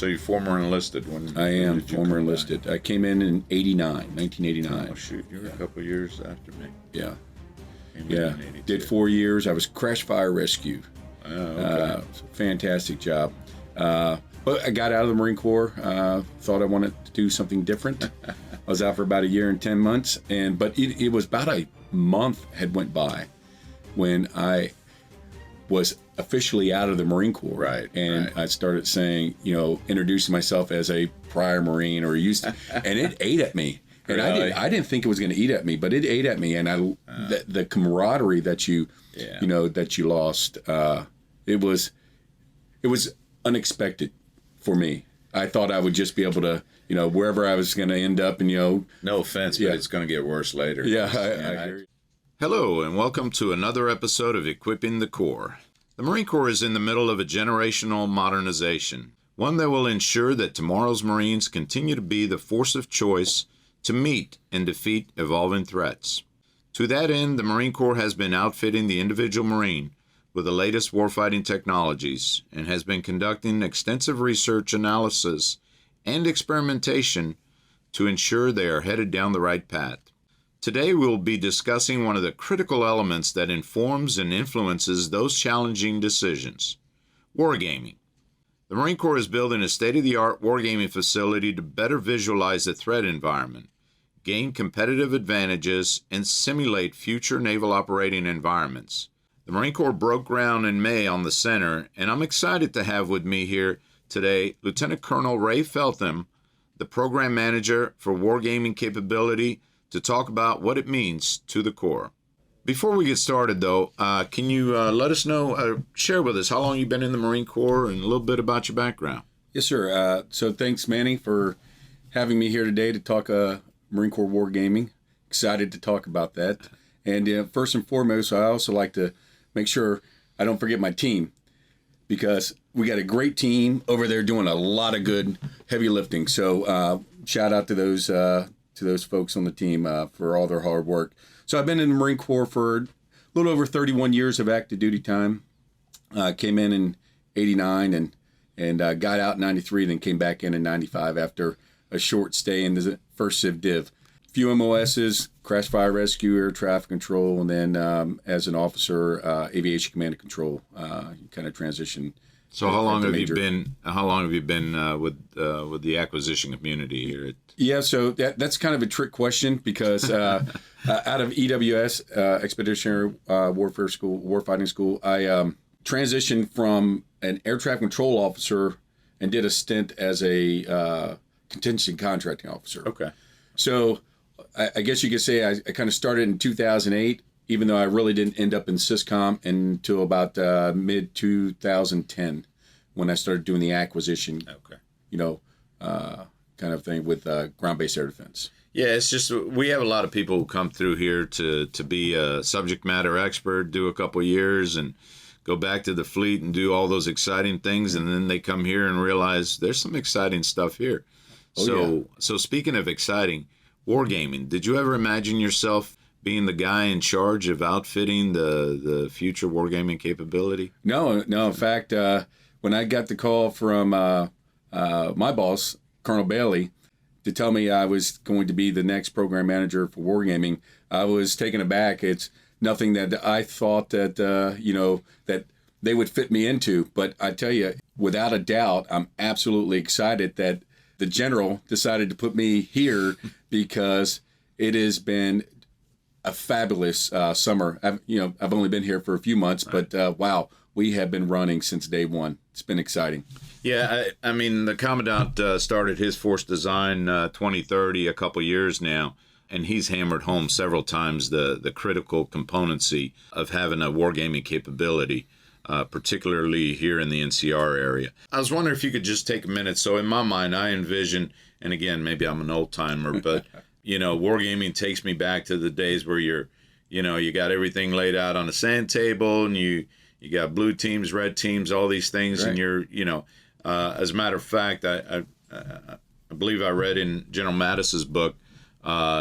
So you're former enlisted when I am did you former come enlisted. I came in 1989. back? Oh shoot, you're a couple years after me. Yeah. Came in Yeah. in 82. Did 4 years. I was crash fire rescue. Oh, okay. Fantastic job. But I got out of the Marine Corps. Thought I wanted to do something different. I was out for about a year and 10 months, but it was about a month had went by when I was officially out of the Marine Corps. Right. And I started saying, introducing myself as a prior Marine or used to, and it ate at me. And Really? I didn't think it was going to eat at me, but it ate at me. And the camaraderie that you lost, it was unexpected for me. I thought I would just be able to, wherever I was going to end up, and No offense, but it's going to get worse later. Yeah, I hear you. Hello, and welcome to another episode of Equipping the Corps. The Marine Corps is in the middle of a generational modernization, one that will ensure that tomorrow's Marines continue to be the force of choice to meet and defeat evolving threats. To that end, the Marine Corps has been outfitting the individual Marine with the latest warfighting technologies and has been conducting extensive research analysis and experimentation to ensure they are headed down the right path. Today we will be discussing one of the critical elements that informs and influences those challenging decisions: wargaming. The Marine Corps is building a state-of-the-art wargaming facility to better visualize the threat environment, gain competitive advantages, and simulate future naval operating environments. The Marine Corps broke ground in May on the center, and I'm excited to have with me here today Lieutenant Colonel Ray Feltham, the Program Manager for Wargaming Capability, to talk about what it means to the Corps. Before we get started, though, can you let us know, share with us how long you've been in the Marine Corps and a little bit about your background? Yes, sir. So thanks, Manny, for having me here today to talk Marine Corps Wargaming. Excited to talk about that. And first and foremost, I also like to make sure I don't forget my team, because we got a great team over there doing a lot of good heavy lifting. So shout out to those folks on the team for all their hard work. So I've been in the Marine Corps for a little over 31 years of active duty time. Came in 89 and got out in 93, then came back in 95 after a short stay in the first Civ Div. Few MOSs, crash fire rescue, air traffic control, and then as an officer, aviation command and control, kind of transition. So how long have you been with the acquisition community here? Yeah, so that's kind of a trick question, because out of EWS, Expeditionary Warfare School, Warfighting School, I transitioned from an air traffic control officer and did a stint as a contingency contracting officer. Okay. So I guess you could say I kind of started in 2008, even though I really didn't end up in Syscom until about mid-2010 when I started doing the acquisition, kind of thing with ground-based air defense. Yeah, it's just we have a lot of people who come through here to be a subject matter expert, do a couple years, and go back to the fleet and do all those exciting things, and then they come here and realize there's some exciting stuff here. So speaking of exciting, wargaming, did you ever imagine yourself being the guy in charge of outfitting the future wargaming capability? No. In fact, when I got the call from my boss, Colonel Bailey, to tell me I was going to be the next program manager for wargaming, I was taken aback. It's nothing that I thought that that they would fit me into. But I tell you, without a doubt, I'm absolutely excited that the general decided to put me here, because it has been a fabulous summer. I've only been here for a few months, but wow, we have been running since day one. It's been exciting. Yeah, I mean, the Commandant started his Force Design 2030 a couple years now, and he's hammered home several times the critical componency of having a wargaming capability, particularly here in the NCR area. I was wondering if you could just take a minute. So in my mind, I envision, and again, maybe I'm an old timer, but wargaming takes me back to the days where you got everything laid out on a sand table, and you got blue teams, red teams, all these things, right. And you're, as a matter of fact, I believe I read in General Mattis's book,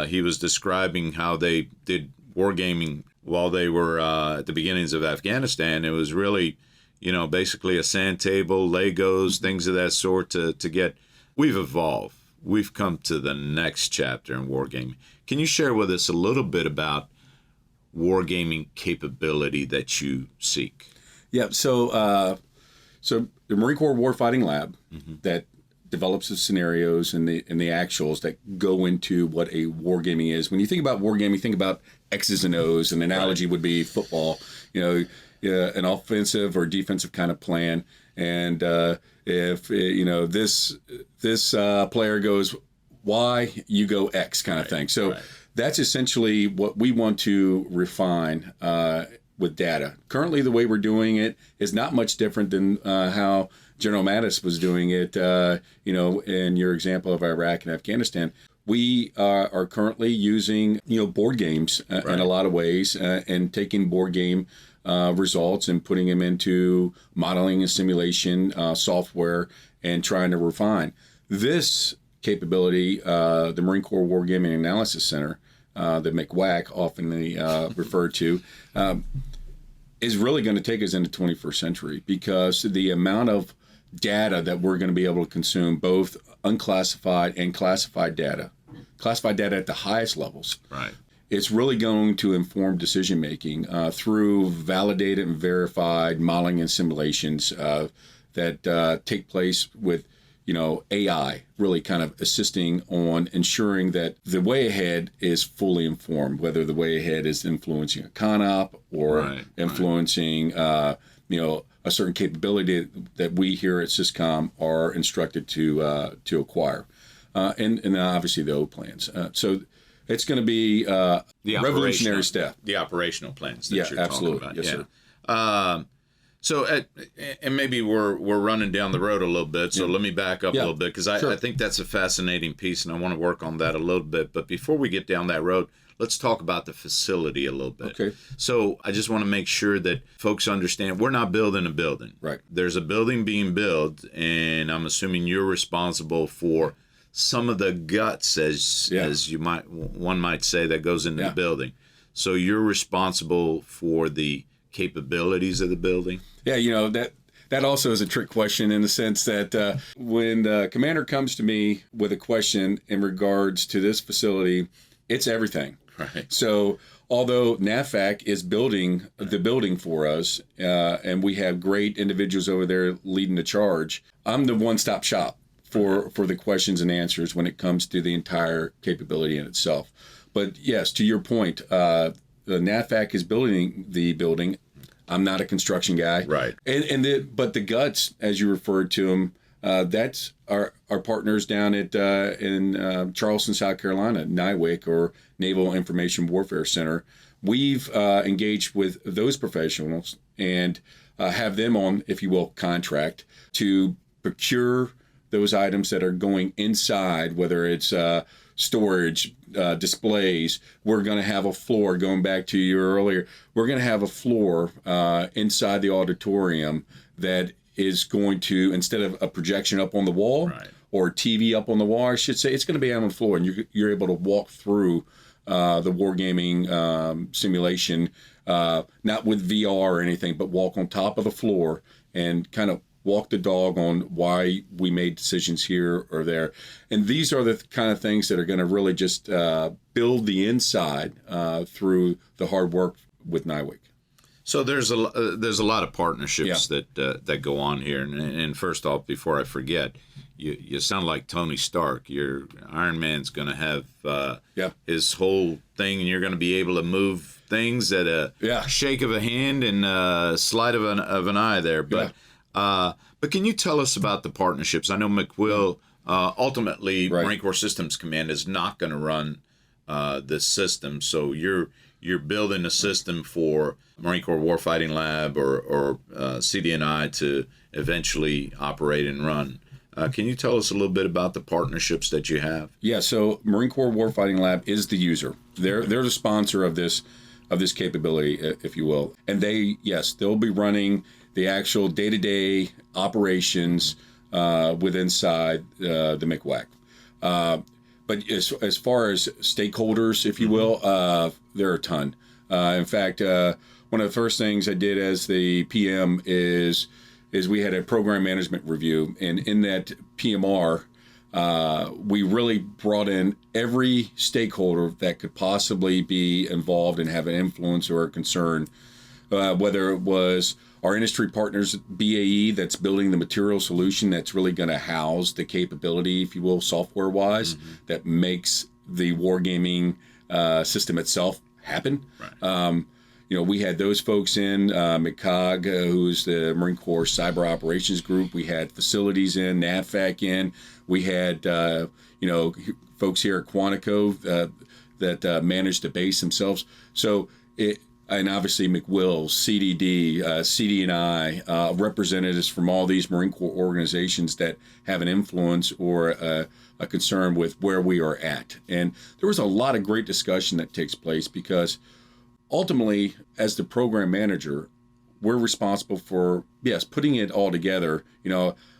he was describing how they did wargaming while they were at the beginnings of Afghanistan. It was really, basically a sand table, Legos, things of that sort to get. We've evolved. We've come to the next chapter in wargaming. Can you share with us a little bit about wargaming capability that you seek? Yeah, so the Marine Corps Warfighting Lab that develops the scenarios and the actuals that go into what a wargaming is. When you think about wargaming, think about X's and O's. An analogy would be football. An offensive or defensive kind of plan. And if this player goes Y, you go X kind of thing. So that's essentially what we want to refine with data. Currently, the way we're doing it is not much different than how General Mattis was doing it, in your example of Iraq and Afghanistan. We are currently using, board games in a lot of ways and taking board game results and putting them into modeling and simulation software and trying to refine. This capability, the Marine Corps Wargaming Analysis Center, the MCWAC, often referred to, is really going to take us into 21st century because the amount of data that we're going to be able to consume, both unclassified and classified data at the highest levels. Right. It's really going to inform decision making through validated and verified modeling and simulations that take place with AI really kind of assisting on ensuring that the way ahead is fully informed, whether the way ahead is influencing a CONOP or influencing, a certain capability that we here at Syscom are instructed to acquire. And then obviously the O plans. So it's going to be the revolutionary step. The operational plans that you're absolutely. talking about. Yes, sir. So, and maybe we're running down the road a little bit, so let me back up a little bit, because I think that's a fascinating piece, and I want to work on that a little bit. But before we get down that road, let's talk about the facility a little bit. Okay. So I just want to make sure that folks understand we're not building a building. Right. There's a building being built, and I'm assuming you're responsible for some of the guts, as one might say, that goes into the building. So you're responsible for the capabilities of the building? Yeah, that also is a trick question in the sense that when the commander comes to me with a question in regards to this facility, it's everything. Right. So although NAVFAC is building the building for us, and we have great individuals over there leading the charge, I'm the one-stop shop for the questions and answers when it comes to the entire capability in itself. But yes, to your point, the NAVFAC is building the building. I'm not a construction guy. Right. But the guts, as you referred to them, that's our partners down at in Charleston, South Carolina, NIWC, or Naval Information Warfare Center. We've engaged with those professionals and have them on, if you will, contract to procure those items that are going inside, whether it's storage, displays. We're going to have a floor, going back to you earlier, we're going to have a floor inside the auditorium that is going to, instead of a projection up on the wall or TV up on the wall, I should say, it's going to be out on the floor, and you're able to walk through the wargaming simulation, not with VR or anything, but walk on top of the floor and kind of walk the dog on why we made decisions here or there. And these are the kind of things that are going to really just build the inside through the hard work with NIWC. So there's a lot of partnerships that go on here. And first off, before I forget, you sound like Tony Stark. Your Iron Man's going to have his whole thing, and you're going to be able to move things at a shake of a hand and a slide of an eye there. But can you tell us about the partnerships? I know McWill, ultimately, Marine Corps Systems Command is not going to run this system. So you're building a system for Marine Corps Warfighting Lab or CD&I to eventually operate and run. Can you tell us a little bit about the partnerships that you have? Yeah, so Marine Corps Warfighting Lab is the user. They're the sponsor of this capability, if you will. And they'll be running the actual day-to-day operations inside the MCWAC. But as far as stakeholders, if you will, there are a ton. In fact, one of the first things I did as the PM is we had a program management review, and in that PMR, we really brought in every stakeholder that could possibly be involved and have an influence or a concern, whether it was our industry partners, BAE, that's building the material solution that's really going to house the capability, if you will, software-wise, that makes the wargaming system itself happen. Right. We had those folks in, McCog, who's the Marine Corps Cyber Operations Group. We had facilities in, NAVFAC in. We had, folks here at Quantico that managed the base themselves. So and obviously McWills, CDD, CD&I, representatives from all these Marine Corps organizations that have an influence or a concern with where we are at. And there was a lot of great discussion that takes place because ultimately, as the program manager, we're responsible for, yes, putting it all together,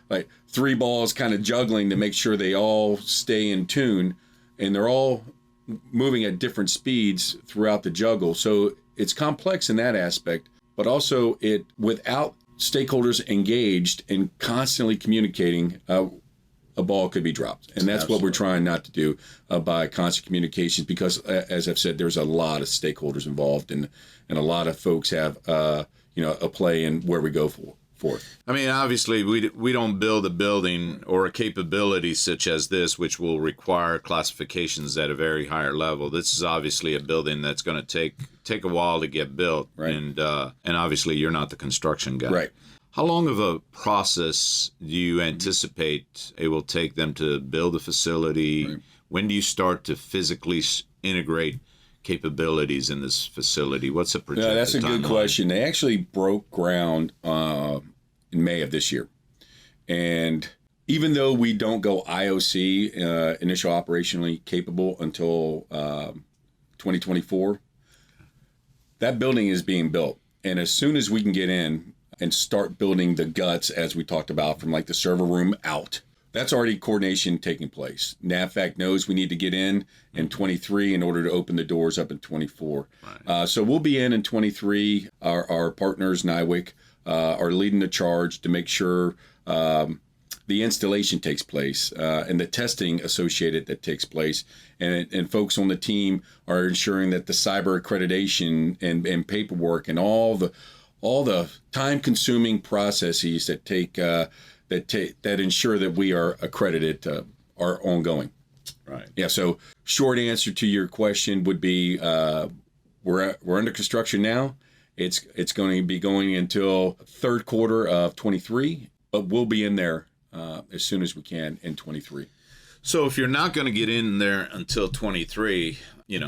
like three balls kind of juggling to make sure they all stay in tune, and they're all moving at different speeds throughout the juggle. So it's complex in that aspect, but also without stakeholders engaged and constantly communicating, a ball could be dropped. And that's what we're trying not to do by constant communications, because as I've said, there's a lot of stakeholders involved, and a lot of folks have a play in where we go forth. I mean, obviously, we don't build a building or a capability such as this, which will require classifications at a very higher level. This is obviously a building that's going to take a while to get built, right. And obviously, you're not the construction guy. Right. How long of a process do you anticipate it will take them to build a facility? Right. When do you start to physically integrate capabilities in this facility? What's the projected that's a good timeline? question. They actually broke ground in May of this year. And even though we don't go IOC, initial operationally capable, until 2024, that building is being built. And as soon as we can get in and start building the guts, as we talked about, from like the server room out, that's already coordination taking place. NAVFAC knows we need to get in 23 in order to open the doors up in 24. Right. So we'll be in 23. Our partners, NIWIC, are leading the charge to make sure the installation takes place and the testing associated that takes place. And folks on the team are ensuring that the cyber accreditation and paperwork and all the time-consuming processes that ensure that we are accredited are ongoing. Right. Yeah. So, short answer to your question would be, we're under construction now. It's going to be going until third quarter of 23, but we'll be in there as soon as we can in 23. So if you're not going to get in there until 23,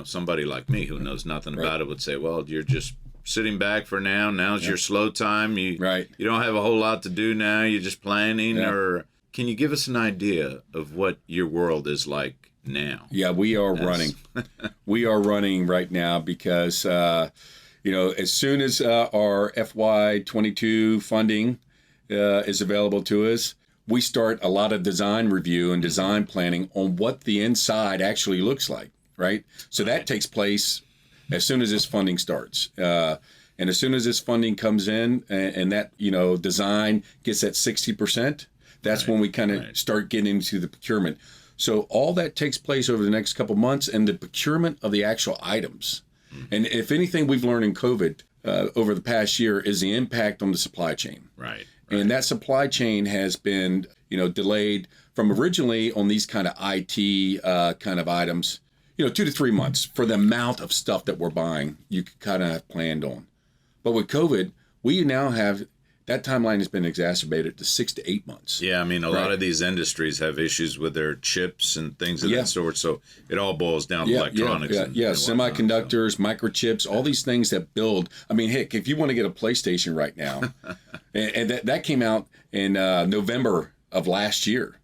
somebody like me who knows nothing about it would say, well, you're just sitting back for now. Now's your slow time. You don't have a whole lot to do now. You're just planning. Yeah. Or can you give us an idea of what your world is like now? Yeah, we are running. We are running right now because, as soon as our FY22 funding is available to us, we start a lot of design review and design planning on what the inside actually looks like, right? So that takes place as soon as this funding starts. And as soon as this funding comes in and that, design gets at 60%, that's when we kind of start getting into the procurement. So all that takes place over the next couple months, and the procurement of the actual items. Mm-hmm. And if anything we've learned in COVID over the past year is the impact on the supply chain. Right. And that supply chain has been, delayed from originally on these kind of IT kind of items, 2 to 3 months for the amount of stuff that we're buying, you kind of have planned on. But with COVID, we now have, that timeline has been exacerbated to 6 to 8 months. Yeah, I mean, a lot of these industries have issues with their chips and things of that sort. So it all boils down to electronics. Semiconductors, microchips, all these things that build. I mean, heck, if you want to get a PlayStation right now, and that came out in November of last year,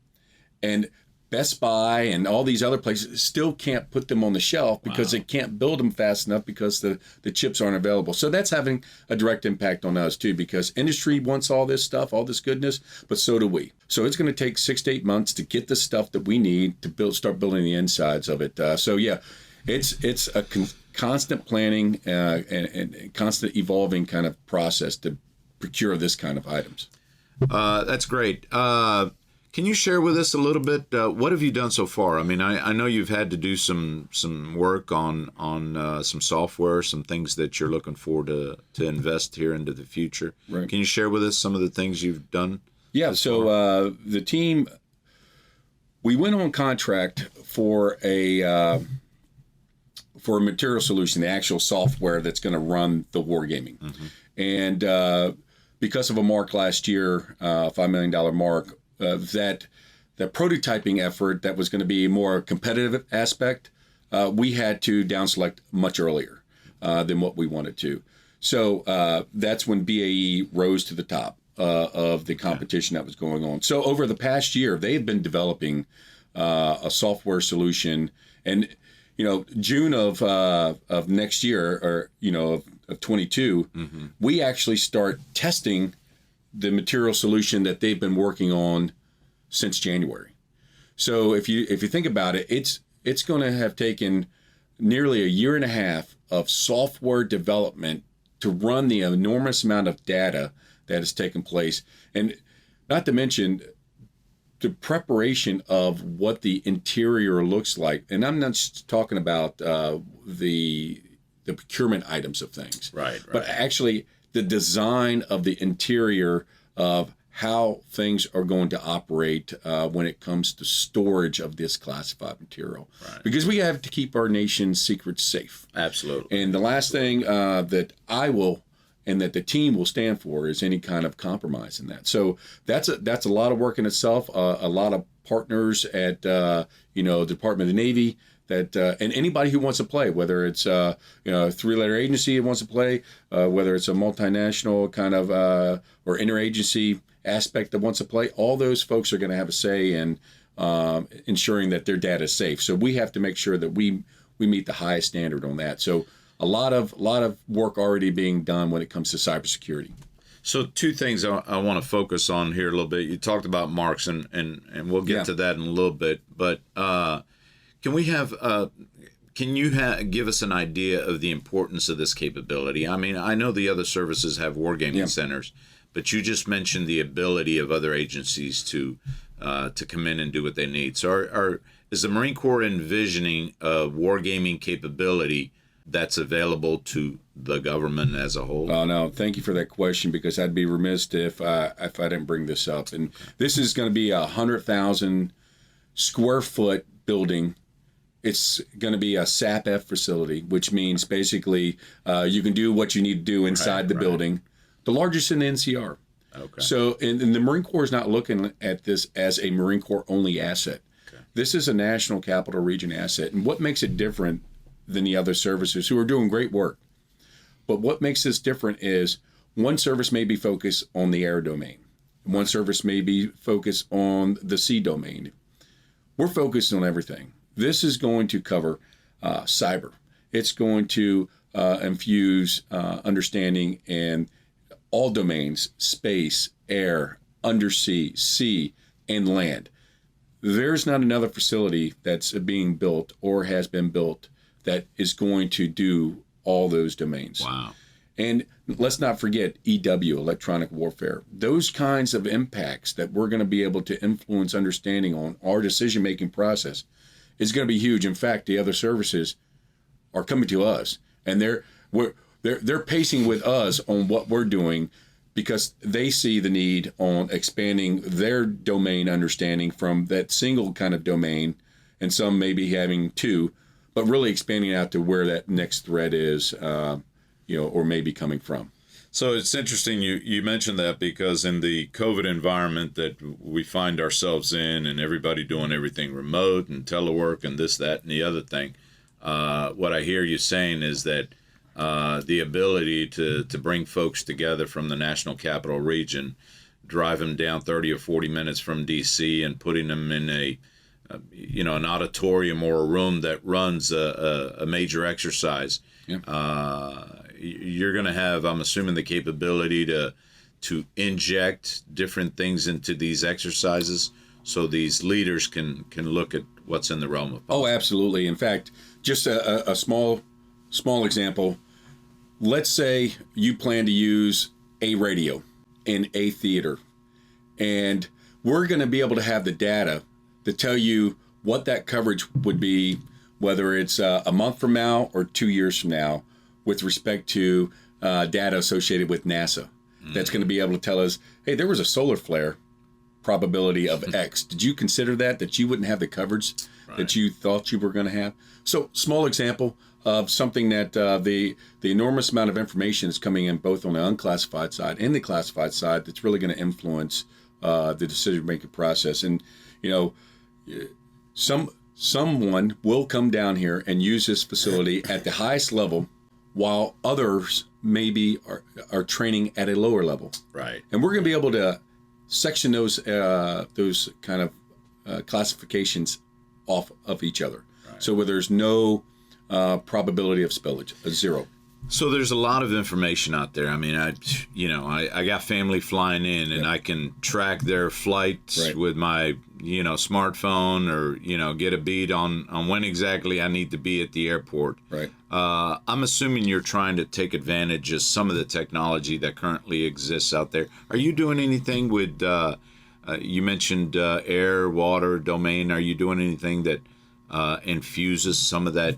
and Best Buy and all these other places still can't put them on the shelf because they can't build them fast enough because the chips aren't available. So that's having a direct impact on us too, because industry wants all this stuff, all this goodness, but so do we. So it's going to take 6 to 8 months to get the stuff that we need to start building the insides of it. It's a constant planning and constant evolving kind of process to procure this kind of items. That's great. Can you share with us a little bit? What have you done so far? I mean, I know you've had to do some work on some software, some things that you're looking for to invest here into the future. Right. Can you share with us some of the things you've done? Yeah. So the team, we went on contract for a material solution, the actual software that's going to run the wargaming, and because of a mark last year, $5 million mark. That the prototyping effort that was going to be a more competitive aspect, we had to down select much earlier than what we wanted to. So that's when BAE rose to the top of the competition that was going on. So over the past year, they've been developing a software solution, and June of next year, or of 22, we actually start testing the material solution that they've been working on since January. So if you think about it, it's going to have taken nearly a year and a half of software development to run the enormous amount of data that has taken place, and not to mention the preparation of what the interior looks like. And I'm not just talking about the procurement items of things, right, but actually the design of the interior of how things are going to operate when it comes to storage of this classified material. Right. Because we have to keep our nation's secrets safe. Absolutely. And the last thing that I will and that the team will stand for is any kind of compromise in that. So that's a lot of work in itself. A lot of partners at the Department of the Navy, that and anybody who wants to play, whether it's a three-letter agency that wants to play, whether it's a multinational kind of or interagency aspect that wants to play, all those folks are going to have a say in ensuring that their data is safe. So we have to make sure that we meet the highest standard on that. So a lot of work already being done when it comes to cybersecurity. So two things I want to focus on here a little bit. You talked about marks, and we'll get to that in a little bit, but can you give us an idea of the importance of this capability? I mean, I know the other services have wargaming centers, but you just mentioned the ability of other agencies to come in and do what they need. So is the Marine Corps envisioning a wargaming capability that's available to the government as a whole? Oh, no, thank you for that question, because I'd be remiss if I didn't bring this up. And this is going to be a 100,000 square foot building. It's going to be a SAPF facility, which means basically you can do what you need to do inside the building. The largest in the NCR. Okay. So, and the Marine Corps is not looking at this as a Marine Corps only asset. Okay. This is a national capital region asset. And what makes it different than the other services who are doing great work? But what makes this different is one service may be focused on the air domain. One service may be focused on the sea domain. We're focused on everything. This is going to cover cyber. It's going to infuse understanding in all domains: space, air, undersea, sea, and land. There's not another facility that's being built or has been built that is going to do all those domains. Wow. And let's not forget EW, electronic warfare. Those kinds of impacts that we're going to be able to influence understanding on our decision-making process is going to be huge. In fact, the other services are coming to us, and they're pacing with us on what we're doing, because they see the need on expanding their domain understanding from that single kind of domain, and some maybe having two, but really expanding out to where that next threat is, or maybe coming from. So it's interesting you mentioned that, because in the COVID environment that we find ourselves in, and everybody doing everything remote and telework and this, that, and the other thing, what I hear you saying is that the ability to bring folks together from the National Capital Region, drive them down 30 or 40 minutes from D.C. and putting them in an auditorium or a room that runs a major exercise. Yeah. You're going to have, I'm assuming, the capability to inject different things into these exercises, so these leaders can look at what's in the realm of possible. Oh, absolutely. In fact, just a small small example. Let's say you plan to use a radio in a theater, and we're going to be able to have the data to tell you what that coverage would be, whether it's a month from now or 2 years from now, with respect to data associated with NASA. That's going to be able to tell us, hey, there was a solar flare probability of X. Did you consider that you wouldn't have the coverage that you thought you were going to have? So, small example of something that the enormous amount of information is coming in both on the unclassified side and the classified side that's really going to influence the decision-making process. And, you know, someone will come down here and use this facility at the highest level, while others maybe are training at a lower level. Right. And we're going to be able to section those kind of classifications off of each other. Right. So where there's no probability of spillage, a zero. So there's a lot of information out there. I mean, I got family flying in, and I can track their flights with my, smartphone, or, get a beat on when exactly I need to be at the airport. Right. I'm assuming you're trying to take advantage of some of the technology that currently exists out there. Are you doing anything with, you mentioned air, water, domain. Are you doing anything that infuses some of that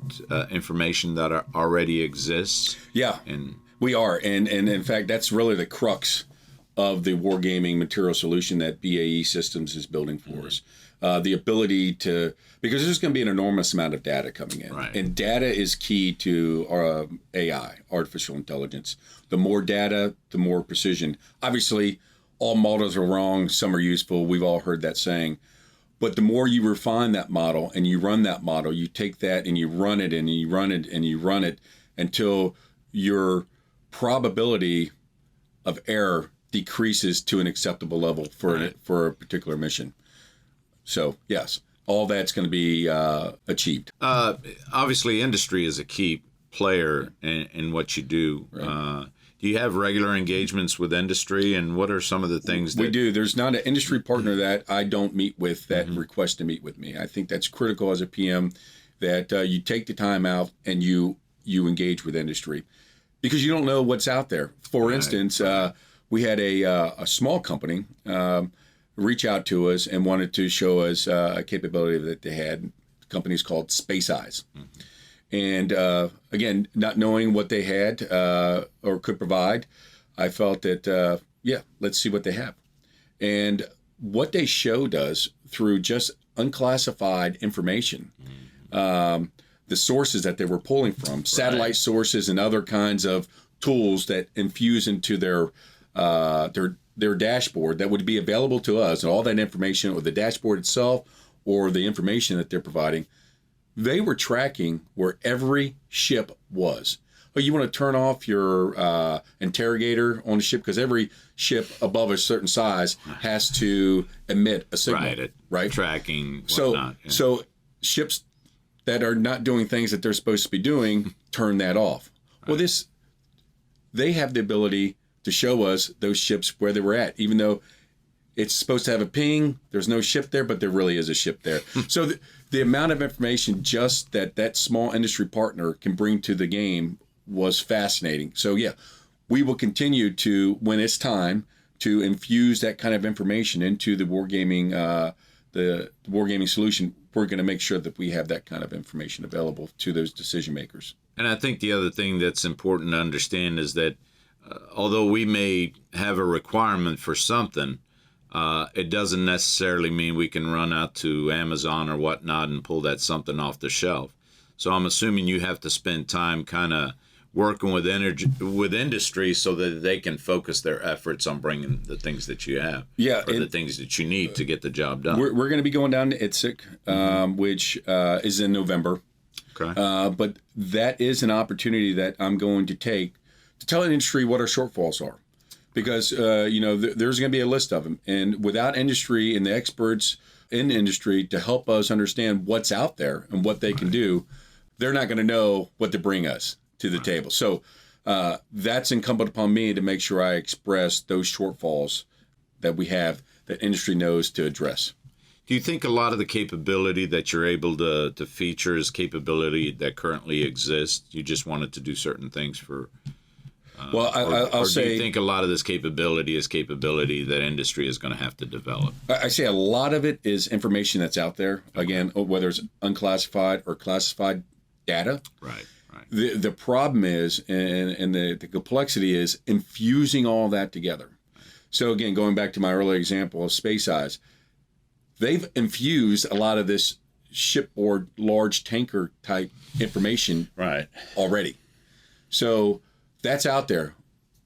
information that already exists? Yeah, and we are. And in fact, that's really the crux of the wargaming material solution that BAE Systems is building for us. The ability to, because there's going to be an enormous amount of data coming in. Right. And data is key to our AI, artificial intelligence. The more data, the more precision. Obviously, all models are wrong. Some are useful. We've all heard that saying. But the more you refine that model and you run that model, you take that and you run it and you run it and you run it until your probability of error decreases to an acceptable level for a particular mission. So, yes, all that's going to be achieved. Obviously, industry is a key player in what you do. Right. Do you have regular engagements with industry, and what are some of the things that... We do. There's not an industry partner that I don't meet with that requests to meet with me. I think that's critical as a PM, that you take the time out and you engage with industry, because you don't know what's out there. For instance, we had a small company reach out to us and wanted to show us a capability that they had. The company's called Space Eyes. And again, not knowing what they had or could provide, I felt that, let's see what they have. And what they showed us through just unclassified information, the sources that they were pulling from, satellite sources and other kinds of tools that infuse into their dashboard that would be available to us, and all that information, or the dashboard itself, or the information that they're providing, they were tracking where every ship was. Oh, you want to turn off your interrogator on the ship, because every ship above a certain size has to emit a signal, right? Tracking, whatnot. So ships that are not doing things that they're supposed to be doing, turn that off. Well, they have the ability to show us those ships where they were at, even though it's supposed to have a ping. There's no ship there, but there really is a ship there. So the amount of information just that small industry partner can bring to the game was fascinating. So yeah, we will continue to, when it's time, to infuse that kind of information into the wargaming, the wargaming solution. We're going to make sure that we have that kind of information available to those decision makers. And I think the other thing that's important to understand is that although we may have a requirement for something, it doesn't necessarily mean we can run out to Amazon or whatnot and pull that something off the shelf. So I'm assuming you have to spend time kind of working with industry so that they can focus their efforts on bringing the things that you have, or the things that you need to get the job done. We're going to be going down to ITSEC, which is in November. Okay. But that is an opportunity that I'm going to take to tell an industry what our shortfalls are. Because, there's going to be a list of them. And without industry and the experts in the industry to help us understand what's out there and what they can do, they're not going to know what to bring us to the table. So that's incumbent upon me to make sure I express those shortfalls that we have that industry knows to address. Do you think a lot of the capability that you're able to feature is capability that currently exists? You just wanted to do certain things for... Well, I'll say... do you think a lot of this capability is capability that industry is going to have to develop? I say a lot of it is information that's out there. Again, whether it's unclassified or classified data. Right, right. The problem is, and the complexity is infusing all that together. So again, going back to my earlier example of Space Eyes, they've infused a lot of this shipboard, large tanker type information already. So that's out there.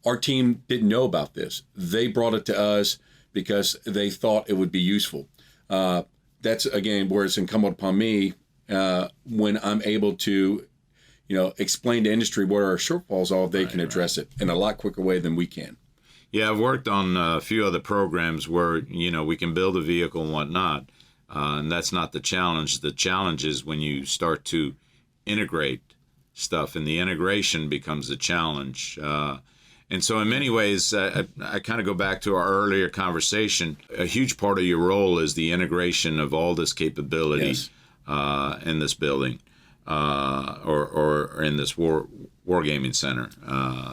Our team didn't know about this. They brought it to us because they thought it would be useful. That's, again, where it's incumbent upon me when I'm able to, explain to industry what our shortfalls are, they can address it in a lot quicker way than we can. Yeah, I've worked on a few other programs where, we can build a vehicle and whatnot, and that's not the challenge. The challenge is when you start to integrate stuff, and the integration becomes a challenge. And so in many ways, I kind of go back to our earlier conversation. A huge part of your role is the integration of all this capability in this building or in this wargaming center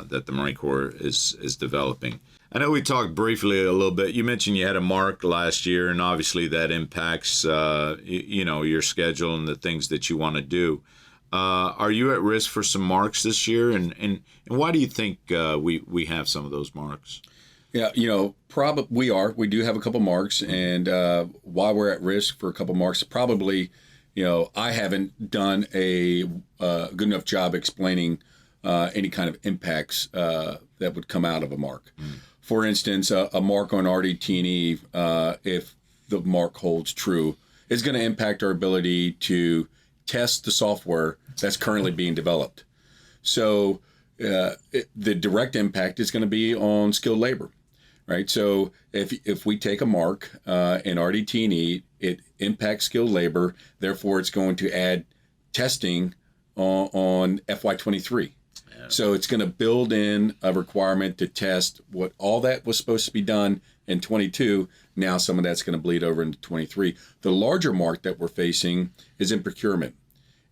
that the Marine Corps is developing. I know we talked briefly a little bit. You mentioned you had a mark last year, and obviously that impacts your schedule and the things that you want to do. Are you at risk for some marks this year, and why do you think we have some of those marks? Yeah, probably we are. We do have a couple marks, and why we're at risk for a couple marks, probably, I haven't done a good enough job explaining any kind of impacts that would come out of a mark. For instance, a mark on RDT&E, if the mark holds true, is going to impact our ability to test the software that's currently being developed. So the direct impact is going to be on skilled labor, right? So if we take a mark in RDT&E, it impacts skilled labor. Therefore, it's going to add testing on FY23. Yeah. So it's going to build in a requirement to test what all that was supposed to be done in 22. Now some of that's going to bleed over into 23. The larger mark that we're facing is in procurement.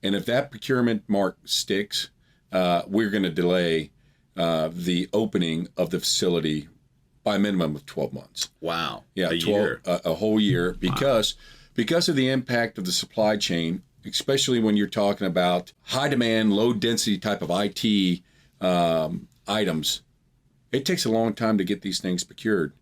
And if that procurement mark sticks, we're going to delay the opening of the facility by a minimum of 12 months. Wow. Yeah, year. A whole year because of the impact of the supply chain, especially when you're talking about high demand, low density type of IT items. It takes a long time to get these things procured.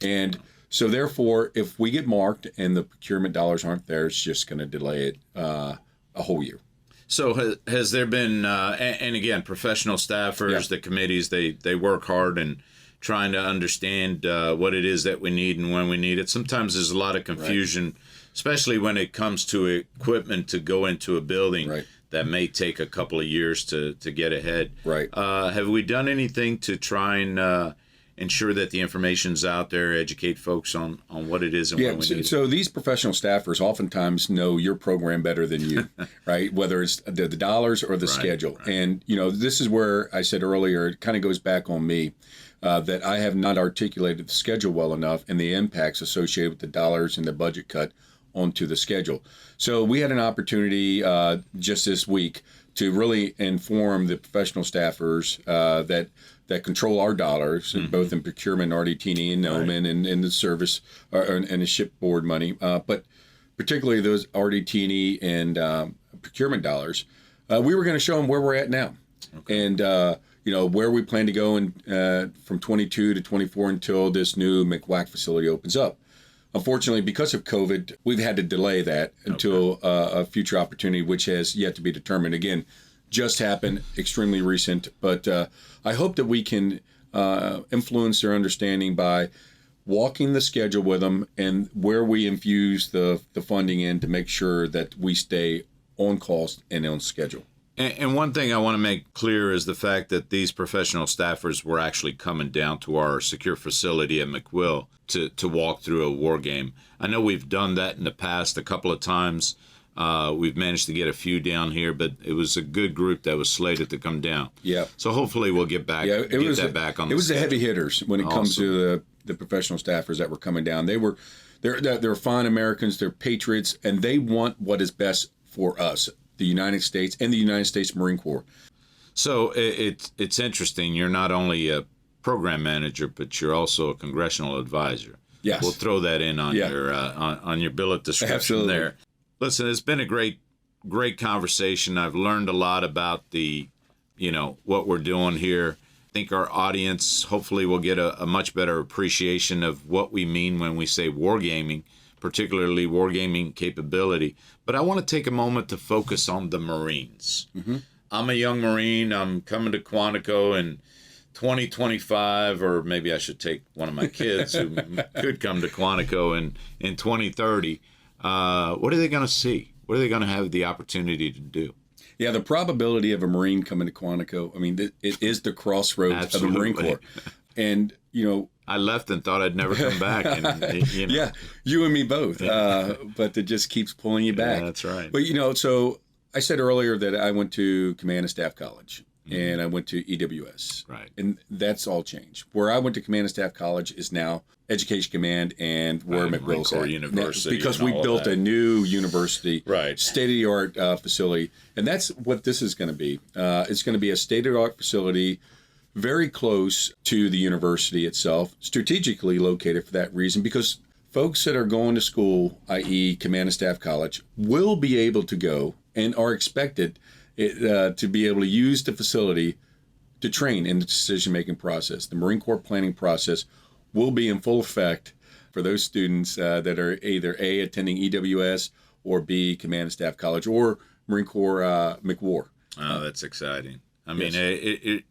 And so therefore, if we get marked and the procurement dollars aren't there, it's just going to delay it a whole year. So has there been, and again, professional staffers, the committees, they work hard and trying to understand what it is that we need and when we need it. Sometimes there's a lot of confusion, especially when it comes to equipment to go into a building that may take a couple of years to get ahead. Right. Have we done anything to try and ensure that the information's out there, educate folks on what it is and when we need it? So these professional staffers oftentimes know your program better than you, right? Whether it's the dollars or the schedule. Right. And, this is where I said earlier, it kind of goes back on me that I have not articulated the schedule well enough and the impacts associated with the dollars and the budget cut onto the schedule. So we had an opportunity just this week to really inform the professional staffers that control our dollars, both in procurement, RDT&E, and NOMAN, and the service and the shipboard money, but particularly those RDT&E and procurement dollars. We were going to show them where we're at now, and where we plan to go from 22 to 24 until this new McWack facility opens up. Unfortunately, because of COVID, we've had to delay that until a future opportunity, which has yet to be determined. Again, just happened, extremely recent, but I hope that we can influence their understanding by walking the schedule with them and where we infuse the funding in to make sure that we stay on cost and on schedule. And one thing I want to make clear is the fact that these professional staffers were actually coming down to our secure facility at McWill to walk through a war game. I know we've done that in the past a couple of times. We've managed to get a few down here, but it was a good group that was slated to come down. Yeah. So hopefully we'll get back. Get that back on. It was the heavy hitters when it comes to the professional staffers that were coming down. They're fine Americans, they're patriots, and they want what is best for us, the United States and the United States Marine Corps. So it's interesting. You're not only a program manager, but you're also a congressional advisor. Yes. We'll throw that in on your on your billet description. Absolutely. There. Listen, it's been a great conversation. I've learned a lot about what we're doing here. I think our audience hopefully will get a much better appreciation of what we mean when we say wargaming, particularly wargaming capability. But I want to take a moment to focus on the Marines. Mm-hmm. I'm a young Marine. I'm coming to Quantico in 2025, or maybe I should take one of my kids who could come to Quantico in 2030. What are they going to see? What are they going to have the opportunity to do? Yeah, the probability of a Marine coming to Quantico, I mean, it is the crossroads Absolutely. of the Marine Corps. And, I left and thought I'd never come back. And, Yeah, you and me both. But it just keeps pulling you back. Yeah, that's right. But, so I said earlier that I went to Command and Staff College. And I went to EWS. Right. And that's all changed. Where I went to Command and Staff College is now Education Command and where Marine Brose Corps at. University. Because we built a new university, Right. state-of-the-art facility. And that's what this is going to be. It's going to be a state-of-the-art facility very close to the university itself, strategically located for that reason, because folks that are going to school, i.e. Command and Staff College, will be able to go and are expected to be able to use the facility to train in the decision-making process. The Marine Corps planning process will be in full effect for those students that are either A, attending EWS, or B, Command and Staff College, or Marine Corps McWar. Oh, that's exciting. I mean,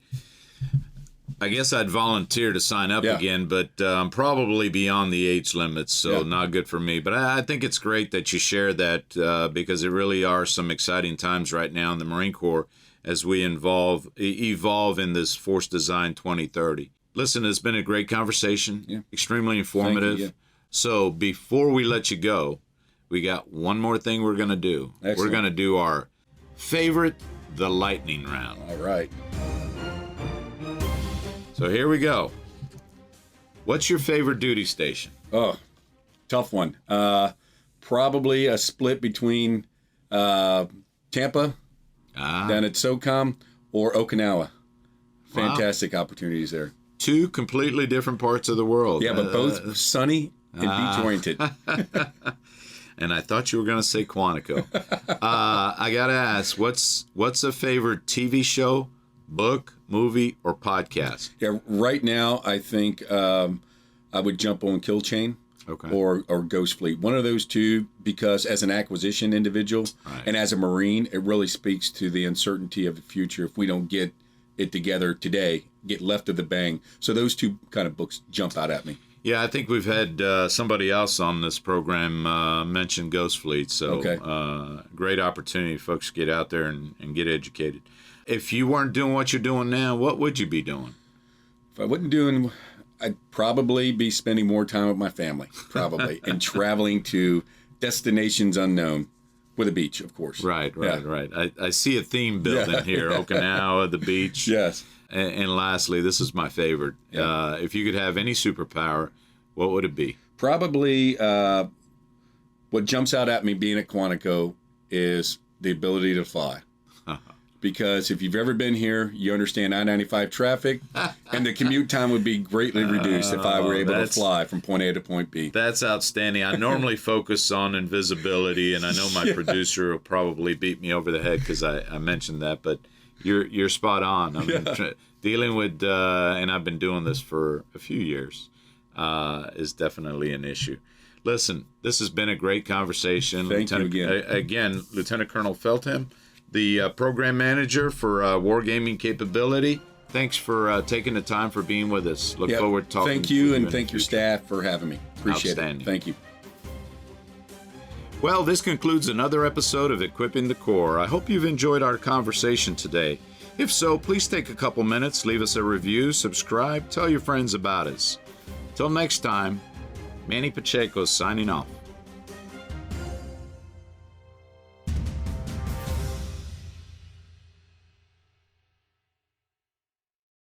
I guess I'd volunteer to sign up again, but I'm probably beyond the age limit, so not good for me. But I think it's great that you share that because there really are some exciting times right now in the Marine Corps as we evolve in this Force Design 2030. Listen, it's been a great conversation, extremely informative. Thank you, So before we let you go, we got one more thing we're going to do. Excellent. We're going to do our favorite, the lightning round. All right. So here we go. What's your favorite duty station? Oh, tough one. Probably a split between Tampa down at SOCOM or Okinawa. Fantastic opportunities there. Two completely different parts of the world. Yeah, but both sunny and beach-oriented. And I thought you were going to say Quantico. I got to ask, what's a favorite TV show, book, movie, or podcast? Yeah, right now I think I would jump on Kill Chain or Ghost Fleet. One of those two, because as an acquisition individual and as a Marine, it really speaks to the uncertainty of the future if we don't get it together today, get left of the bang. So those two kind of books jump out at me. Yeah, I think we've had somebody else on this program mention Ghost Fleet. So great opportunity, folks, to get out there and get educated. If you weren't doing what you're doing now, what would you be doing? If I wasn't doing, I'd probably be spending more time with my family, probably, and traveling to destinations unknown with a beach, of course. Right. I see a theme building here, Okinawa, the beach. Yes. And lastly, this is my favorite. Yeah. If you could have any superpower, what would it be? Probably what jumps out at me being at Quantico is the ability to fly. Because if you've ever been here, you understand I-95 traffic, and the commute time would be greatly reduced if I were able to fly from point A to point B. That's outstanding. I normally focus on invisibility, and I know my producer will probably beat me over the head because I mentioned that, but you're spot on. I mean, dealing with, and I've been doing this for a few years, is definitely an issue. Listen, this has been a great conversation. Thank you again. Again, Lieutenant Colonel Feltham, the program manager for Wargaming Capability. Thanks for taking the time for being with us. Look forward to talking. Thank you, and thank your staff for having me. Appreciate Outstanding. it. Thank you. Well, this concludes another episode of Equipping the Corps. I hope you've enjoyed our conversation today. If so, please take a couple minutes, leave us a review, subscribe, tell your friends about us. Till next time, Manny Pacheco signing off.